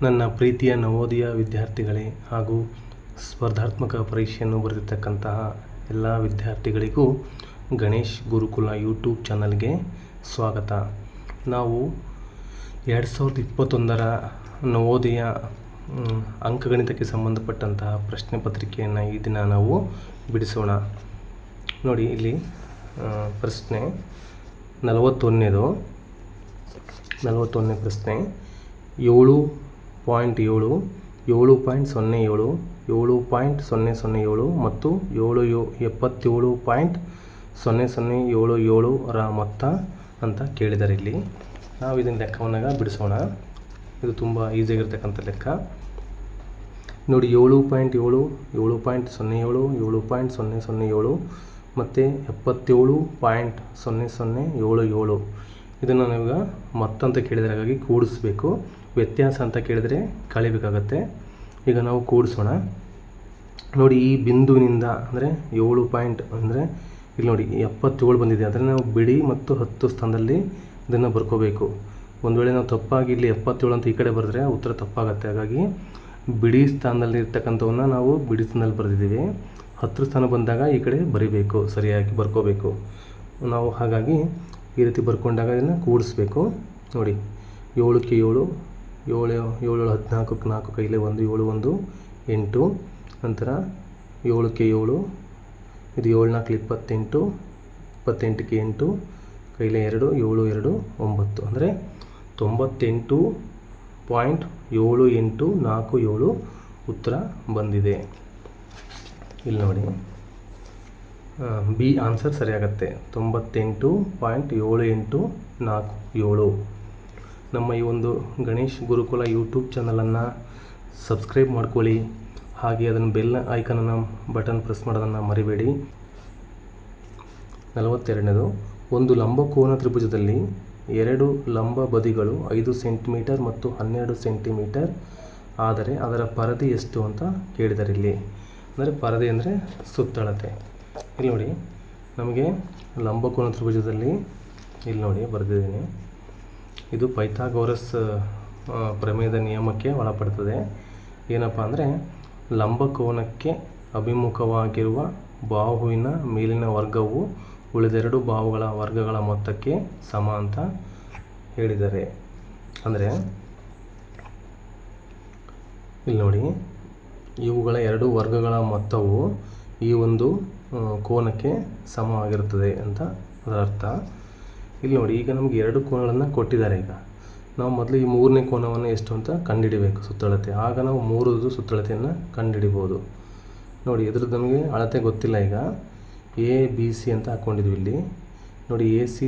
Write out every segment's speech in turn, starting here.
ನನ್ನ ಪ್ರೀತಿಯ ನವೋದಯ ವಿದ್ಯಾರ್ಥಿಗಳೇ ಹಾಗೂ ಸ್ಪರ್ಧಾತ್ಮಕ ಪರೀಕ್ಷೆಯನ್ನು ಬರೆದಿರ್ತಕ್ಕಂತಹ ಎಲ್ಲ ವಿದ್ಯಾರ್ಥಿಗಳಿಗೂ ಗಣೇಶ್ ಗುರುಕುಲ ಯೂಟ್ಯೂಬ್ ಚಾನಲ್ಗೆ ಸ್ವಾಗತ. ನಾವು 2021ರ ನವೋದಯ ಅಂಕಗಣಿತಕ್ಕೆ ಸಂಬಂಧಪಟ್ಟಂತಹ ಪ್ರಶ್ನೆ ಪತ್ರಿಕೆಯನ್ನು ಈ ದಿನ ನಾವು ಬಿಡಿಸೋಣ. ನೋಡಿ, ಇಲ್ಲಿ ಪ್ರಶ್ನೆ 41ನೇದು 41ನೇ ಪ್ರಶ್ನೆ 7.7, 7.07, 7.007 ಮತ್ತು 77.0077 ರ ಮೊತ್ತ ಅಂತ ಕೇಳಿದ್ದಾರೆ. ಇಲ್ಲಿ ನಾವು ಇದನ್ನು ಲೆಕ್ಕವನ್ನು ಬಿಡಿಸೋಣ. ಇದು ತುಂಬ ಈಸಿಯಾಗಿರ್ತಕ್ಕಂಥ ಲೆಕ್ಕ. ನೋಡಿ, 7.7, 7.07, 7.007 ಮತ್ತು 77.0077 ಇದನ್ನು ನಾವೀಗ ಮೊತ್ತ ಅಂತ ಕೇಳಿದರೆ ಹಾಗಾಗಿ ಕೂಡಿಸ್ಬೇಕು. ವ್ಯತ್ಯಾಸ ಅಂತ ಕೇಳಿದರೆ ಕಳಿಬೇಕಾಗತ್ತೆ. ಈಗ ನಾವು ಕೂಡಿಸೋಣ. ನೋಡಿ, ಈ ಬಿಂದುವಿನಿಂದ ಅಂದರೆ 7 ಪಾಯಿಂಟ್ ಅಂದರೆ ಇಲ್ಲಿ ನೋಡಿ 77 ಬಂದಿದೆ. ಅದನ್ನು ನಾವು ಬಿಡಿ ಮತ್ತು 10 ಸ್ಥಾನದಲ್ಲಿ ಇದನ್ನು ಬರ್ಕೋಬೇಕು. ಒಂದು ವೇಳೆ ನಾವು ತಪ್ಪಾಗಿ ಇಲ್ಲಿ 77 ಅಂತ ಈ ಕಡೆ ಬರೆದ್ರೆ ಉತ್ತರ ತಪ್ಪಾಗತ್ತೆ. ಹಾಗಾಗಿ ಬಿಡಿ ಸ್ಥಾನದಲ್ಲಿ ಇರ್ತಕ್ಕಂಥವನ್ನ ನಾವು ಬಿಡಿ ಸ್ಥಾನದಲ್ಲಿ ಬರೆದಿದ್ದೀವಿ. 10 ಸ್ಥಾನ ಬಂದಾಗ ಈ ಕಡೆ ಬರಿಬೇಕು, ಸರಿಯಾಗಿ ಬರ್ಕೋಬೇಕು ನಾವು. ಹಾಗಾಗಿ ಈ ರೀತಿ ಬರ್ಕೊಂಡಾಗ ಇದನ್ನು ಕೂಡಿಸ್ಬೇಕು. ನೋಡಿ, 7ಕ್ಕೆ 7, 7 7 14ಕ್ಕೆ 4 ಕೈಲೇ 1, 7 1 8, ನಂತರ 7ಕ್ಕೆ 7, ಇದು 7 4 28, 28ಕ್ಕೆ 8 ಕೈಲೇ 2, 7 2 9 ಅಂದರೆ 98.7847 ಉತ್ತರ ಬಂದಿದೆ. ಇಲ್ಲಿ ನೋಡಿ, ಬಿ ಆನ್ಸರ್ ಸರಿಯಾಗತ್ತೆ. 98.7847. ನಮ್ಮ ಈ ಒಂದು ಗಣೇಶ್ ಗುರುಕುಲ ಯೂಟ್ಯೂಬ್ ಚಾನಲನ್ನು ಸಬ್ಸ್ಕ್ರೈಬ್ ಮಾಡ್ಕೊಳ್ಳಿ. ಹಾಗೆ ಅದನ್ನು ಬೆಲ್ ಐಕನನ್ನು ಬಟನ್ ಪ್ರೆಸ್ ಮಾಡೋದನ್ನು ಮರಿಬೇಡಿ. 42ನೇದು, ಒಂದು ಲಂಬಕೋನ ತ್ರಿಭುಜದಲ್ಲಿ 2 ಲಂಬ ಬದಿಗಳು 5 ಸೆಂಟಿಮೀಟರ್ ಮತ್ತು 12 ಸೆಂಟಿಮೀಟರ್ ಆದರೆ ಅದರ ಪರದೆ ಎಷ್ಟು ಅಂತ ಕೇಳಿದ್ದಾರೆ. ಇಲ್ಲಿ ಅಂದರೆ ಪರದೆ ಅಂದರೆ ಸುತ್ತಳತೆ. ಇಲ್ಲಿ ನೋಡಿ, ನಮಗೆ ಲಂಬಕೋನ ತ್ರಿಭುಜದಲ್ಲಿ ಇಲ್ಲಿ ನೋಡಿ ಬರೆದಿದ್ದೀನಿ. ಇದು ಪೈಥಾಗೋರಸ್ ಪ್ರಮೇಯದ ನಿಯಮಕ್ಕೆ ಒಳಪಡ್ತದೆ. ಏನಪ್ಪ ಅಂದರೆ, ಲಂಬಕೋನಕ್ಕೆ ಅಭಿಮುಖವಾಗಿರುವ ಬಾಹುವಿನ ಮೇಲಿನ ವರ್ಗವು ಉಳಿದೆರಡು ಬಾಹುಗಳ ವರ್ಗಗಳ ಮೊತ್ತಕ್ಕೆ ಸಮ ಅಂತ ಹೇಳಿದ್ದಾರೆ. ಅಂದರೆ ಇಲ್ಲಿ ನೋಡಿ, ಇವುಗಳ 2 ವರ್ಗಗಳ ಮೊತ್ತವು ಈ ಒಂದು ಕೋನಕ್ಕೆ ಸಮವಾಗಿರುತ್ತದೆ ಅಂತ ಅದರ ಅರ್ಥ. ಇಲ್ಲಿ ನೋಡಿ, ಈಗ ನಮಗೆ 2 ಕೋನಗಳನ್ನು ಕೊಟ್ಟಿದ್ದಾರೆ. ಈಗ ನಾವು ಮೊದಲು ಈ 3ನೇ ಕೋನವನ್ನು ಎಷ್ಟು ಅಂತ ಕಂಡುಹಿಡಿಬೇಕು, ಸುತ್ತಳತೆ. ಆಗ ನಾವು 3ದು ಸುತ್ತಳತೆಯನ್ನು ಕಂಡುಹಿಡಿಬೋದು. ನೋಡಿ, ಇದ್ರದ್ದು ನಮಗೆ ಅಳತೆ ಗೊತ್ತಿಲ್ಲ. ಈಗ ABC ಅಂತ ಹಾಕ್ಕೊಂಡಿದ್ವಿ. ಇಲ್ಲಿ ನೋಡಿ, AC²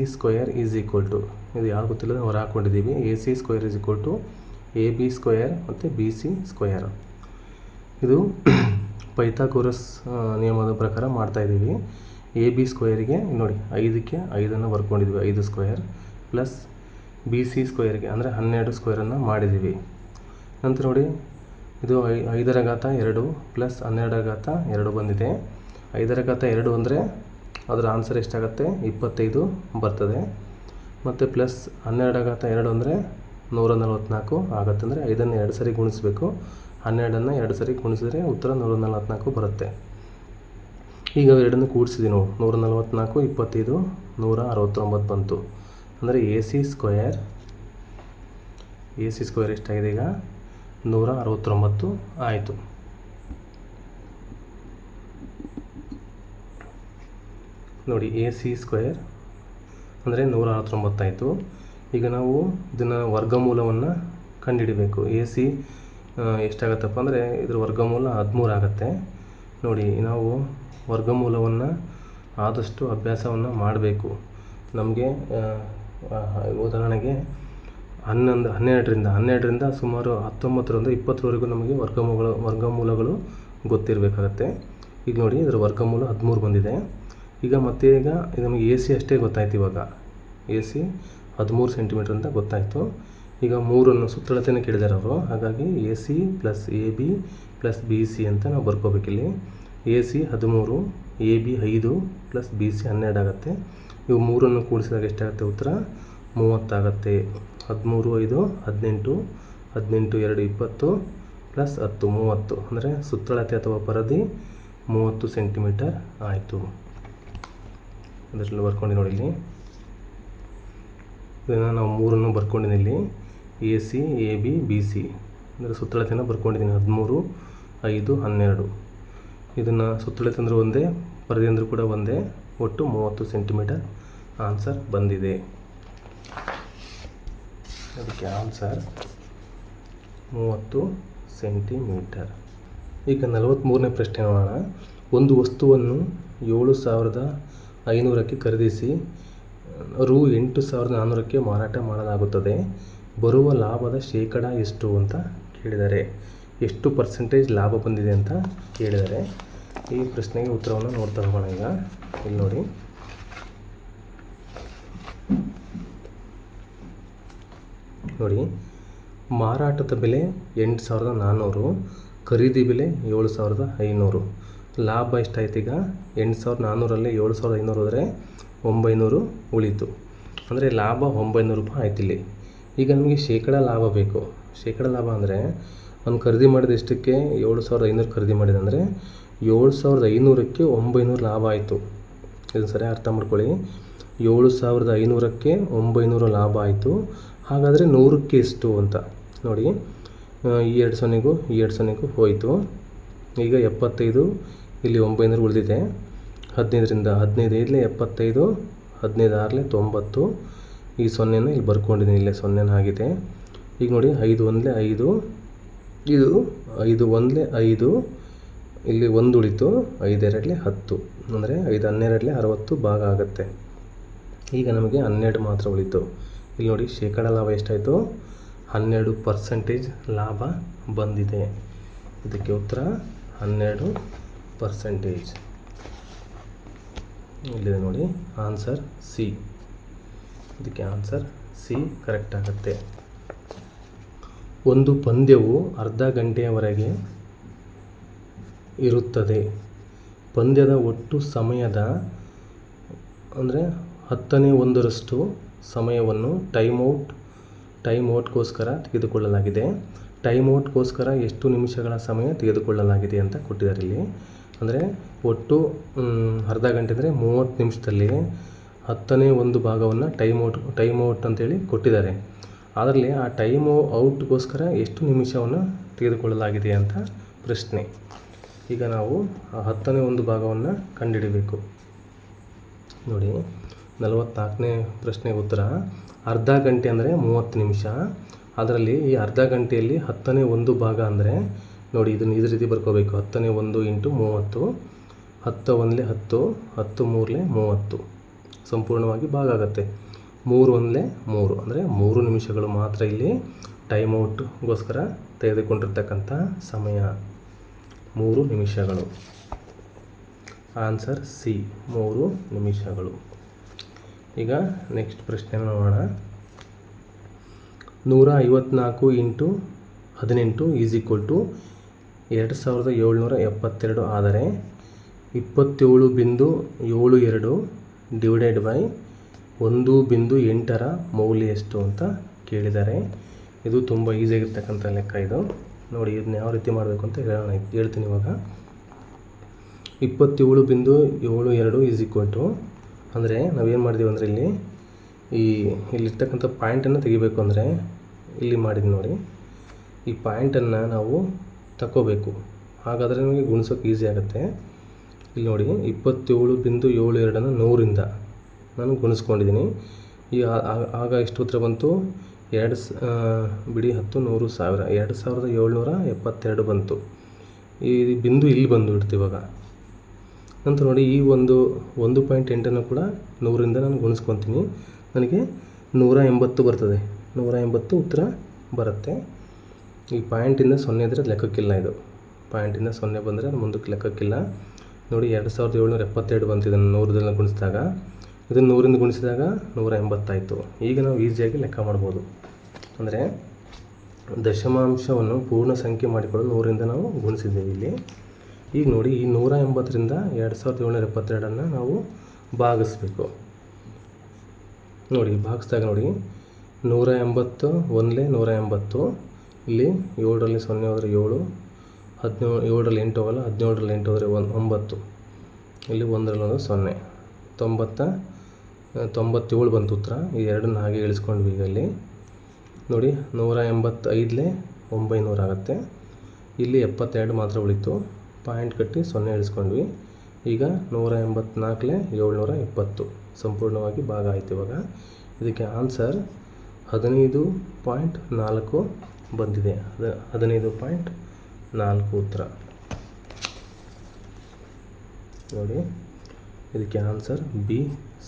ಇದು ಯಾರು ಗೊತ್ತಿಲ್ಲ, ಹೊರ ಹಾಕ್ಕೊಂಡಿದ್ದೀವಿ. AC² AB² ಮತ್ತು BC². ಇದು ಪೈಥಾಗೋರಸ್ ನಿಯಮದ ಪ್ರಕಾರ ಮಾಡ್ತಾಯಿದ್ದೀವಿ. AB² ನೋಡಿ 5ಕ್ಕೆ 5 ಬರ್ಕೊಂಡಿದ್ವಿ, 5² ಪ್ಲಸ್ BC² ಅಂದರೆ 12² ಮಾಡಿದ್ದೀವಿ. ನಂತರ ನೋಡಿ, ಇದು 5ರ ಘಾತ 2 ಪ್ಲಸ್ 12ರ ಘಾತ 2 ಬಂದಿದೆ. 5ರ ಘಾತ 2 ಅಂದರೆ ಅದರ ಆನ್ಸರ್ ಎಷ್ಟಾಗುತ್ತೆ, 25 ಬರ್ತದೆ. ಮತ್ತು ಪ್ಲಸ್ 12ರ ಘಾತ 2 ಅಂದರೆ 144 ಆಗುತ್ತೆ. ಅಂದರೆ 5ನ್ನು 2 ಸರಿ ಗುಣಿಸಬೇಕು, 12ನ್ನು 2 ಸರಿ ಗುಣಿಸಿದ್ರೆ ಉತ್ತರ 144 ಬರುತ್ತೆ. ಈಗ ಎರಡನ್ನು ಕೂಡಿಸಿದ್ವಿ ನಾವು. 144 25 169 ಬಂತು. ಅಂದರೆ AC² ಎಷ್ಟಾಗಿದೆ ಈಗ, 169 ಆಯಿತು. ನೋಡಿ, AC² ಅಂದರೆ 169 ಆಯಿತು. ಈಗ ನಾವು ಇದನ್ನು ವರ್ಗಮೂಲವನ್ನು ಕಂಡುಹಿಡಿಬೇಕು. AC ಎಷ್ಟಾಗತ್ತಪ್ಪ ಅಂದರೆ ಇದ್ರ ವರ್ಗಮೂಲ 13 ಆಗುತ್ತೆ. ನೋಡಿ, ನಾವು ವರ್ಗಮೂಲವನ್ನು ಆದಷ್ಟು ಅಭ್ಯಾಸವನ್ನು ಮಾಡಬೇಕು. ನಮಗೆ ಉದಾಹರಣೆಗೆ 12ರಿಂದ ಸುಮಾರು 19ರಿಂದ 20ರವರೆಗೂ ನಮಗೆ ವರ್ಗಮೂಲಗಳು ಗೊತ್ತಿರಬೇಕಾಗತ್ತೆ. ಈಗ ನೋಡಿ, ಇದರ ವರ್ಗಮೂಲ 13 ಬಂದಿದೆ. ಈಗ ನಮಗೆ AC ಅಷ್ಟೇ ಗೊತ್ತಾಯ್ತು. ಇವಾಗ AC 13 ಸೆಂಟಿಮೀಟರ್ ಅಂತ ಗೊತ್ತಾಯಿತು. ಈಗ 3ಅನ್ನು ಸುತ್ತಳತೆಯನ್ನು ಕೇಳಿದ್ದಾರೆ ಅವರು. ಹಾಗಾಗಿ AC plus AB plus BC ಅಂತ ನಾವು ಬರ್ಕೋಬೇಕಿಲ್ಲಿ. AC 13, AB 5 ಪ್ಲಸ್ BC 12 ಆಗುತ್ತೆ. ಇವು 3ಅನ್ನು ಕೂಡಿಸಿದಾಗ ಎಷ್ಟಾಗುತ್ತೆ, ಉತ್ತರ 30 ಆಗುತ್ತೆ. 13 5 18, 18 2 20 ಪ್ಲಸ್ 10 30, ಅಂದರೆ ಸುತ್ತಳತೆ ಅಥವಾ ಪರದಿ 30 ಸೆಂಟಿಮೀಟರ್ ಆಯಿತು. ಅದರಲ್ಲಿ ಬರ್ಕೊಂಡು ನೋಡಿ, ಇಲ್ಲಿ ಇದನ್ನು ನಾವು ಮೂರನ್ನು ಬರ್ಕೊಂಡಿದ್ದೀನಿ. ಇಲ್ಲಿ AC AB BC ಅಂದರೆ ಸುತ್ತಳತೆಯನ್ನು ಬರ್ಕೊಂಡಿದ್ದೀನಿ 13 5 12. ಇದನ್ನು ಸುತ್ತಳತೆ ಅಂದರೆ ಒಂದೇ, ಪರದಿ ಅಂದರೂ ಕೂಡ ಒಂದೇ, ಒಟ್ಟು 30 ಸೆಂಟಿಮೀಟರ್ ಆನ್ಸರ್ ಬಂದಿದೆ. ಅದಕ್ಕೆ ಆನ್ಸರ್ 30 ಸೆಂಟಿಮೀಟರ್. ಈಗ 43ನೇ ಪ್ರಶ್ನೆ ನೋಡೋಣ. ಒಂದು ವಸ್ತುವನ್ನು 7500ಕ್ಕೆ ಖರೀದಿಸಿ ರೂ 8400ಕ್ಕೆ ಮಾರಾಟ ಮಾಡಲಾಗುತ್ತದೆ. ಬರುವ ಲಾಭದ ಶೇಕಡ ಎಷ್ಟು ಅಂತ ಕೇಳಿದ್ದಾರೆ. ಎಷ್ಟು ಪರ್ಸೆಂಟೇಜ್ ಲಾಭ ಬಂದಿದೆ ಅಂತ ಕೇಳಿದ್ದಾರೆ. ಈ ಪ್ರಶ್ನೆಗೆ ಉತ್ತರವನ್ನು ನೋಡ್ತಾ ಹೋಗೋಣ. ಈಗ ಇಲ್ಲಿ ನೋಡಿ, ಮಾರಾಟದ ಬೆಲೆ 8400, ಖರೀದಿ ಬೆಲೆ 7500. ಲಾಭ ಎಷ್ಟಾಯ್ತು? ಈಗ 8400ರಲ್ಲಿ 7500 ಹೋದರೆ 900 ಉಳೀತು, ಅಂದರೆ ಲಾಭ 900 ರೂಪಾಯಿ ಆಯ್ತು ಇಲ್ಲಿ. ಈಗ ನಮಗೆ ಶೇಕಡ ಲಾಭ ಬೇಕು. ಶೇಕಡ ಲಾಭ ಅಂದರೆ ಅವ್ನು ಖರೀದಿ ಮಾಡಿದ ಎಷ್ಟಕ್ಕೆ? 7500 ಖರೀದಿ ಮಾಡಿದ, ಅಂದರೆ 7500ಕ್ಕೆ 900 ಲಾಭ ಆಯಿತು. ಇದನ್ನು ಸರಿಯಾಗಿ ಅರ್ಥ ಮಾಡ್ಕೊಳ್ಳಿ. 7500ಕ್ಕೆ 900 ಲಾಭ ಆಯಿತು. ಹಾಗಾದರೆ 100ಕ್ಕೆ ಎಷ್ಟು ಅಂತ ನೋಡಿ. ಈ 2 ಸೊನ್ನೆಗೂ ಈ 2 ಸೊನ್ನೆಗೂ ಹೋಯಿತು. ಈಗ 75, ಇಲ್ಲಿ 900 ಉಳಿದಿದೆ. 15ರಿಂದ 15 ಇಲ್ಲೇ 75, 15 6 90. ಈ ಸೊನ್ನೆನ ಇಲ್ಲಿ ಬರ್ಕೊಂಡಿದ್ದೀನಿ, ಇಲ್ಲೇ ಸೊನ್ನೆನ ಆಗಿದೆ. ಈಗ ನೋಡಿ, 5 1 5, ಇದು 5 1 5, ಇಲ್ಲಿ 1 ಉಳಿತು. 5 2 10, ಅಂದರೆ 5 12 60 ಭಾಗ ಆಗುತ್ತೆ. ಈಗ ನಮಗೆ 12 ಮಾತ್ರ ಉಳಿತು. ಇಲ್ಲಿ ನೋಡಿ, ಶೇಕಡ ಲಾಭ ಎಷ್ಟಾಯಿತು? 12% ಲಾಭ ಬಂದಿದೆ. ಇದಕ್ಕೆ ಉತ್ತರ 12%. ಇಲ್ಲಿದೆ ನೋಡಿ, ಆನ್ಸರ್ ಸಿ. ಇದಕ್ಕೆ ಆನ್ಸರ್ ಸಿ ಕರೆಕ್ಟ್ ಆಗುತ್ತೆ. ಒಂದು ಪಂದ್ಯವು ಅರ್ಧ ಗಂಟೆಯವರೆಗೆ ಇರುತ್ತದೆ. ಪಂದ್ಯದ ಒಟ್ಟು ಸಮಯದ ಅಂದರೆ 1/10 ಸಮಯವನ್ನು ಟೈಮ್ ಔಟ್ಗೋಸ್ಕರ ತೆಗೆದುಕೊಳ್ಳಲಾಗಿದೆ. ಟೈಮ್ ಔಟ್ಗೋಸ್ಕರ ಎಷ್ಟು ನಿಮಿಷಗಳ ಸಮಯ ತೆಗೆದುಕೊಳ್ಳಲಾಗಿದೆ ಅಂತ ಕೊಟ್ಟಿದ್ದಾರೆ ಇಲ್ಲಿ. ಅಂದರೆ ಒಟ್ಟು ಅರ್ಧ ಗಂಟೆ ಅಂದರೆ 30 ನಿಮಿಷದಲ್ಲಿ 1/10 ಭಾಗವನ್ನು ಟೈಮ್ ಔಟ್ ಅಂತೇಳಿ ಕೊಟ್ಟಿದ್ದಾರೆ. ಅದರಲ್ಲಿ ಆ ಟೈಮ್ ಔಟ್ಗೋಸ್ಕರ ಎಷ್ಟು ನಿಮಿಷವನ್ನು ತೆಗೆದುಕೊಳ್ಳಲಾಗಿದೆ ಅಂತ ಪ್ರಶ್ನೆ. ಈಗ ನಾವು ಆ 1/10 ಭಾಗವನ್ನು ಕಂಡುಹಿಡಬೇಕು. ನೋಡಿ, 44ನೇ ಪ್ರಶ್ನೆಗೆ ಉತ್ತರ. ಅರ್ಧ ಗಂಟೆ ಅಂದರೆ 30 ನಿಮಿಷ. ಅದರಲ್ಲಿ ಈ ಅರ್ಧ ಗಂಟೆಯಲ್ಲಿ 1/10 ಭಾಗ ಅಂದರೆ ನೋಡಿ, ಇದನ್ನು ಇದೇ ರೀತಿ ಬರ್ಕೋಬೇಕು. 1/10 ಇಂಟು 30, 10 1 10, 10 3 30 ಸಂಪೂರ್ಣವಾಗಿ ಭಾಗ ಆಗುತ್ತೆ. 3 1 3, ಅಂದರೆ 3 ನಿಮಿಷಗಳು ಮಾತ್ರ ಇಲ್ಲಿ ಟೈಮ್ ಔಟ್ಗೋಸ್ಕರ ತೆಗೆದುಕೊಂಡಿರ್ತಕ್ಕಂಥ ಸಮಯ 3 ನಿಮಿಷಗಳು. ಆನ್ಸರ್ ಸಿ, 3 ನಿಮಿಷಗಳು. ಈಗ ನೆಕ್ಸ್ಟ್ ಪ್ರಶ್ನೆ ನೋಡೋಣ. 154 ಇಂಟು 18 ಈಸ್ ಈಕ್ವಲ್ ಟು 2772 ಆದರೆ 27.72 ಡಿವೈಡೆಡ್ ಬೈ 1.8ರ ಮೌಲ್ಯ ಎಷ್ಟು ಅಂತ ಕೇಳಿದ್ದಾರೆ. ಇದು ತುಂಬ ಈಸಿಯಾಗಿರ್ತಕ್ಕಂಥ ಲೆಕ್ಕ ಇದು. ನೋಡಿ, ಇದನ್ನ ಯಾವ ರೀತಿ ಮಾಡಬೇಕು ಅಂತ ಹೇಳ್ತೀನಿ ಇವಾಗ. 27.72 ಈಸ್ ಈಕ್ವಲ್ ಟು, ಅಂದರೆ ನಾವೇನು ಮಾಡಿದ್ದೀವಿ ಅಂದರೆ ಇಲ್ಲಿರ್ತಕ್ಕಂಥ ಪಾಯಿಂಟನ್ನು ತೆಗಿಬೇಕು. ಅಂದರೆ ಇಲ್ಲಿ ಮಾಡಿದ್ವಿ ನೋಡಿ, ಈ ಪಾಯಿಂಟನ್ನು ನಾವು ತಗೋಬೇಕು. ಹಾಗಾದರೆ ನಮಗೆ ಗುಣಿಸೋಕೆ ಈಸಿ ಆಗುತ್ತೆ. ಇಲ್ಲಿ ನೋಡಿ, 27.72 100ರಿಂದ ನಾನು ಗುಣಿಸ್ಕೊಂಡಿದ್ದೀನಿ. ಈ ಆಗ ಎಷ್ಟು ಉತ್ತರ ಬಂತು? 10 100 1000 2772 ಬಂತು. ಈ ಬಿಂದು ಇಲ್ಲಿ ಬಂದು ಬಿಡ್ತು ಇವಾಗ. ನಂತರ ನೋಡಿ, ಈ 1.8 ಕೂಡ 100ರಿಂದ ನಾನು ಗುಣಿಸ್ಕೊತೀನಿ. ನನಗೆ 180 ಬರ್ತದೆ. 180 ಉತ್ತರ ಬರುತ್ತೆ. ಈ ಪಾಯಿಂಟಿಂದ 0 ಇದ್ದರೆ ಲೆಕ್ಕಕ್ಕಿಲ್ಲ. ಇದು ಪಾಯಿಂಟಿಂದ 0 ಬಂದರೆ ಮುಂದಕ್ಕೆ ಲೆಕ್ಕಕ್ಕಿಲ್ಲ. ನೋಡಿ, 2772 ಬಂತು. ಇದನ್ನು 100ರಿಂದ ಗುಣಿಸಿದಾಗ, ಇದನ್ನು 100ರಿಂದ ಗುಣಿಸಿದಾಗ 180 ಆಯಿತು. ಈಗ ನಾವು ಈಸಿಯಾಗಿ ಲೆಕ್ಕ ಮಾಡ್ಬೋದು. ಅಂದರೆ ದಶಮಾಂಶವನ್ನು ಪೂರ್ಣ ಸಂಖ್ಯೆ ಮಾಡಿಕೊಳ್ಳಲು 100ರಿಂದ ನಾವು ಗುಣಿಸಿದ್ದೇವೆ ಇಲ್ಲಿ. ಈಗ ನೋಡಿ, ಈ 180ರಿಂದ 2772 ನಾವು ಭಾಗಿಸ್ಬೇಕು. ನೋಡಿ, ಭಾಗಿಸಿದಾಗ ನೋಡಿ, 180 1 180, ಇಲ್ಲಿ 7ರಲ್ಲಿ 0 ಹೋದರೆ 7, 7ರಲ್ಲಿ 8 ಹೋಗಲ್ಲ, 17ರಲ್ಲಿ 8 ಹೋದರೆ 9, ಇಲ್ಲಿ 1ರಲ್ಲಿ 1 0, 97 ಬಂತು ಉತ್ತರ. ಈ ಎರಡನ್ನ ಹಾಗೆ ಇಳಿಸ್ಕೊಂಡ್ವಿ. ಈಗ ಇಲ್ಲಿ ನೋಡಿ 185ಲೇ 900 ಆಗುತ್ತೆ. ಇಲ್ಲಿ 72 ಮಾತ್ರ ಉಳಿತು, ಪಾಯಿಂಟ್ ಕಟ್ಟಿ 0 ಇಳಿಸ್ಕೊಂಡ್ವಿ. ಈಗ 184ಲೇ 720 ಸಂಪೂರ್ಣವಾಗಿ ಭಾಗ ಆಯಿತು. ಇವಾಗ ಇದಕ್ಕೆ ಆನ್ಸರ್ 15.4 ಬಂದಿದೆ. 15.4 ಉತ್ತರ ನೋಡಿ. ಇದಕ್ಕೆ ಆನ್ಸರ್ ಬಿ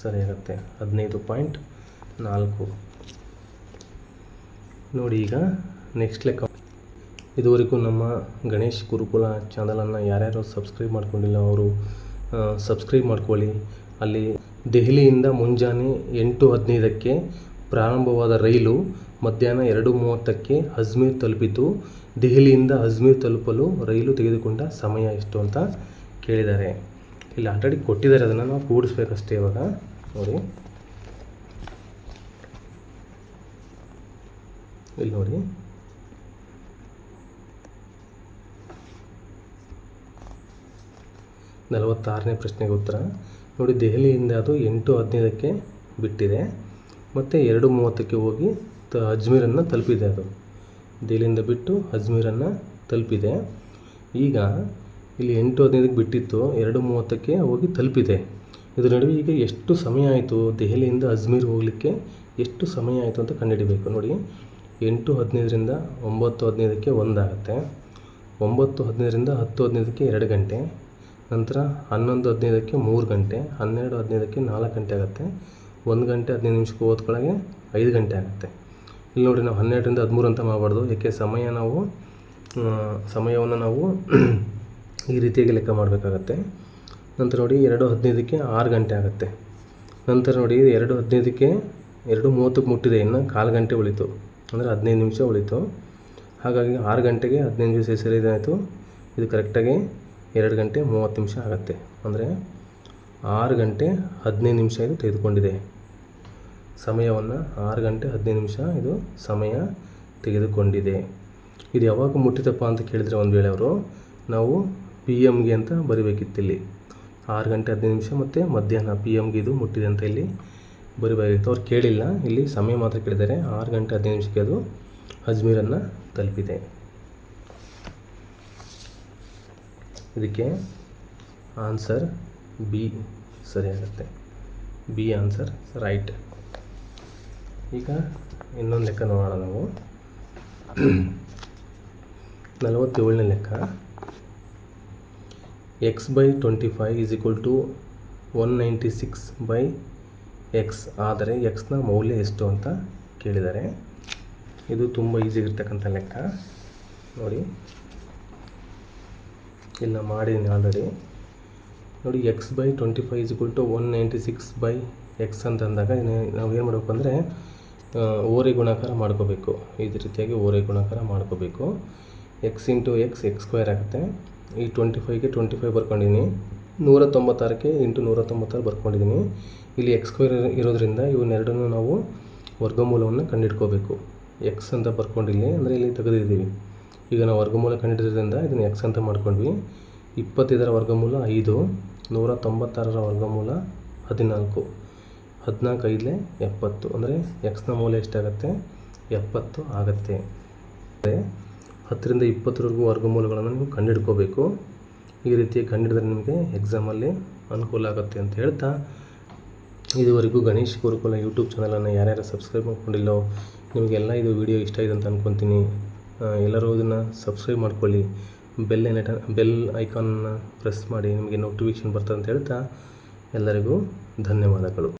ಸರಿಯಾಗುತ್ತೆ, 15.4. ನೋಡಿ ಈಗ ನೆಕ್ಸ್ಟ್ ಲೆಕ್ಕ. ಇದುವರೆಗೂ ನಮ್ಮ ಗಣೇಶ್ ಗುರುಕುಲ ಚಾನಲನ್ನು ಯಾರ್ಯಾರು ಸಬ್ಸ್ಕ್ರೈಬ್ ಮಾಡ್ಕೊಂಡಿಲ್ಲ ಅವರು ಸಬ್ಸ್ಕ್ರೈಬ್ ಮಾಡ್ಕೊಳ್ಳಿ. ಅಲ್ಲಿ ದೆಹಲಿಯಿಂದ ಮುಂಜಾನೆ 8:15ಕ್ಕೆ ಪ್ರಾರಂಭವಾದ ರೈಲು ಮಧ್ಯಾಹ್ನ 2:30ಕ್ಕೆ ಅಜ್ಮೀರ್ ತಲುಪಿತು. ದೆಹಲಿಯಿಂದ ಅಜ್ಮೀರ್ ತಲುಪಲು ರೈಲು ತೆಗೆದುಕೊಂಡ ಸಮಯ ಎಷ್ಟು ಅಂತ ಕೇಳಿದ್ದಾರೆ. ಇಲ್ಲಿ ಆಲ್ರೆಡಿ ಕೊಟ್ಟಿದ್ದಾರೆ, ಅದನ್ನು ನಾವು ಕೂಡಿಸ್ಬೇಕಷ್ಟೇ. ಇವಾಗ ನೋಡಿ, ಇಲ್ಲಿ ನೋಡಿ, ನಲವತ್ತಾರನೇ ಪ್ರಶ್ನೆಗೆ ಉತ್ತರ ನೋಡಿ. ದೆಹಲಿಯಿಂದ ಅದು 8:15ಕ್ಕೆ ಬಿಟ್ಟಿದೆ, ಮತ್ತು 2:30ಕ್ಕೆ ಹೋಗಿ ಅಜ್ಮೀರನ್ನು ತಲುಪಿದೆ. ಅದು ದೆಹಲಿಯಿಂದ ಬಿಟ್ಟು ಅಜ್ಮೀರನ್ನು ತಲುಪಿದೆ. ಈಗ ಇಲ್ಲಿ 8:15ಕ್ಕೆ ಬಿಟ್ಟಿತ್ತು, 2:30ಕ್ಕೆ ಹೋಗಿ ತಲುಪಿದೆ. ಇದರ ನಡುವೆ ಈಗ ಎಷ್ಟು ಸಮಯ ಆಯಿತು, ದೆಹಲಿಯಿಂದ ಅಜ್ಮೀರ್ ಹೋಗಲಿಕ್ಕೆ ಎಷ್ಟು ಸಮಯ ಆಯಿತು ಅಂತ ಕಂಡುಹಿಡಿಬೇಕು. ನೋಡಿ, 8:15ರಿಂದ 9:15ಕ್ಕೆ 1 ಆಗುತ್ತೆ, 9:15ರಿಂದ 10:15ಕ್ಕೆ 2 ಗಂಟೆ, ನಂತರ 11:15ಕ್ಕೆ 3 ಗಂಟೆ, 12:15ಕ್ಕೆ 4 ಗಂಟೆ ಆಗುತ್ತೆ, 1 ಗಂಟೆ 15 ನಿಮಿಷಕ್ಕೆ ಓದ್ಕೊಳ್ಳೋಕ್ಕೆ 5 ಗಂಟೆ ಆಗುತ್ತೆ. ಇಲ್ಲಿ ನೋಡಿ, ನಾವು 12ರಿಂದ 13 ಅಂತ ಮಾಡಬಾರ್ದು, ಏಕೆ ಸಮಯವನ್ನು ನಾವು ಈ ರೀತಿಯಾಗಿ ಲೆಕ್ಕ ಮಾಡಬೇಕಾಗತ್ತೆ. ನಂತರ ನೋಡಿ 2:15ಕ್ಕೆ 6 ಗಂಟೆ ಆಗುತ್ತೆ. ನಂತರ ನೋಡಿ 2:15ಕ್ಕೆ 2:30ಕ್ಕೆ ಮುಟ್ಟಿದೆ, ಇನ್ನು 1/4 ಗಂಟೆ ಉಳಿತು, ಅಂದರೆ 15 ನಿಮಿಷ ಉಳಿತು. ಹಾಗಾಗಿ 6 ಗಂಟೆಗೆ 15 ನಿಮಿಷ ಸೇರಿದಾಯಿತು. ಇದು ಕರೆಕ್ಟಾಗಿ 2 ಗಂಟೆ 30 ನಿಮಿಷ ಆಗುತ್ತೆ, ಅಂದರೆ 6 ಗಂಟೆ 15 ನಿಮಿಷ ಇದು ತೆಗೆದುಕೊಂಡಿದೆ ಸಮಯವನ್ನು. 6 ಗಂಟೆ 15 ನಿಮಿಷ ಇದು ಸಮಯ ತೆಗೆದುಕೊಂಡಿದೆ. ಇದು ಯಾವಾಗ ಮುಟ್ಟಿತಪ್ಪ ಅಂತ ಕೇಳಿದರೆ ಒಂದು ವೇಳೆ ಅವರು ನಾವು PM-ಗೆ ಅಂತ ಬರಿಬೇಕಿತ್ತು. ಇಲ್ಲಿ 6 ಗಂಟೆ 15 ನಿಮಿಷ ಮತ್ತು ಮಧ್ಯಾಹ್ನ PM-ಗೆ ಇದು ಮುಟ್ಟಿದೆ ಅಂತ ಇಲ್ಲಿ ಬರಿಬೇಕಾಗಿತ್ತು. ಅವ್ರು ಕೇಳಿಲ್ಲ, ಇಲ್ಲಿ ಸಮಯ ಮಾತ್ರ ಕೇಳಿದ್ದಾರೆ. 6 ಗಂಟೆ 15 ನಿಮಿಷಕ್ಕೆ ಅದು ಅಜ್ಮೀರನ್ನು ತಲುಪಿದೆ. ಇದಕ್ಕೆ ಆನ್ಸರ್ ಬಿ ಸರಿಯಾಗುತ್ತೆ, ಬಿ ಆನ್ಸರ್ ರೈಟ್. ಈಗ ಇನ್ನೊಂದು ಲೆಕ್ಕ ನೋಡೋಣ ನಾವು. 47ನೇ ಲೆಕ್ಕ. x/25 = 196/x ಆದರೆ ಎಕ್ಸ್ನ ಮೌಲ್ಯ ಎಷ್ಟು ಅಂತ ಕೇಳಿದ್ದಾರೆ. ಇದು ತುಂಬ ಈಸಿಯಾಗಿರ್ತಕ್ಕಂಥ ಲೆಕ್ಕ ನೋಡಿ. ಇಲ್ಲ ಮಾಡಿದ್ದೀನಿ ಆಲ್ರೆಡಿ. ನೋಡಿ, x/25 = 196/x ಅಂತಂದಾಗ ನಾವು ಏನು ಮಾಡಬೇಕು ಅಂದರೆ ಓರೆ ಗುಣಾಕಾರ ಮಾಡ್ಕೋಬೇಕು. ಇದೇ ರೀತಿಯಾಗಿ ಓರೆ ಗುಣಾಕಾರ ಮಾಡ್ಕೋಬೇಕು. x × x x² ಆಗುತ್ತೆ. ಈ 25ಗೆ 25 ಬರ್ಕೊಂಡಿದ್ದೀನಿ, 196ಕ್ಕೆ × 196 ಬರ್ಕೊಂಡಿದ್ದೀನಿ. ಇಲ್ಲಿ x² ಇರೋದ್ರಿಂದ ಇವನ್ನೆರಡನ್ನು ನಾವು ವರ್ಗಮೂಲವನ್ನು ಕಂಡುಹಿಡ್ಕೋಬೇಕು. x ಅಂತ ಬರ್ಕೊಂಡಿಲ್ಲಿ, ಅಂದರೆ ಇಲ್ಲಿ ತೆಗೆದಿದ್ದೀವಿ. ಈಗ ನಾವು ವರ್ಗಮೂಲ ಕಂಡುಹಿಡಿದ್ರಿಂದ ಇದನ್ನು x ಅಂತ ಮಾಡ್ಕೊಂಡ್ವಿ. 25ರ ವರ್ಗಮೂಲ 5, 196ರ ವರ್ಗಮೂಲ 14, 14×5 = 70, ಅಂದರೆ ಎಕ್ಸ್ನ ಮೌಲ್ಯ ಎಷ್ಟಾಗುತ್ತೆ, 70 ಆಗುತ್ತೆ. 10ರಿಂದ 20ರವರೆಗೂ ವರ್ಗಮೂಲಗಳನ್ನು ನೀವು ಕಂಡುಹಿಡ್ಕೋಬೇಕು. ಈ ರೀತಿ ಕಂಡುಹಿಡಿದ್ರೆ ನಿಮಗೆ ಎಕ್ಸಾಮಲ್ಲಿ ಅನುಕೂಲ ಆಗುತ್ತೆ ಅಂತ ಹೇಳ್ತಾ, ಇದುವರೆಗೂ ಗಣೇಶ್ ಗುರುಕುಲ ಯೂಟ್ಯೂಬ್ ಚಾನಲನ್ನು ಯಾರ್ಯಾರು ಸಬ್ಸ್ಕ್ರೈಬ್ ಮಾಡ್ಕೊಂಡಿಲ್ಲೋ ನಿಮಗೆಲ್ಲ ಇದು ವಿಡಿಯೋ ಇಷ್ಟ ಆಗಿದೆ ಅಂತ ಅಂದ್ಕೊತೀನಿ. ಎಲ್ಲರೂ ಇದನ್ನು ಸಬ್ಸ್ಕ್ರೈಬ್ ಮಾಡ್ಕೊಳ್ಳಿ, ಬೆಲ್ ಐಕಾನ್ನ ಪ್ರೆಸ್ ಮಾಡಿ, ನಿಮಗೆ ನೋಟಿಫಿಕೇಷನ್ ಬರ್ತದೆ ಅಂತ ಹೇಳ್ತಾ ಎಲ್ಲರಿಗೂ ಧನ್ಯವಾದಗಳು.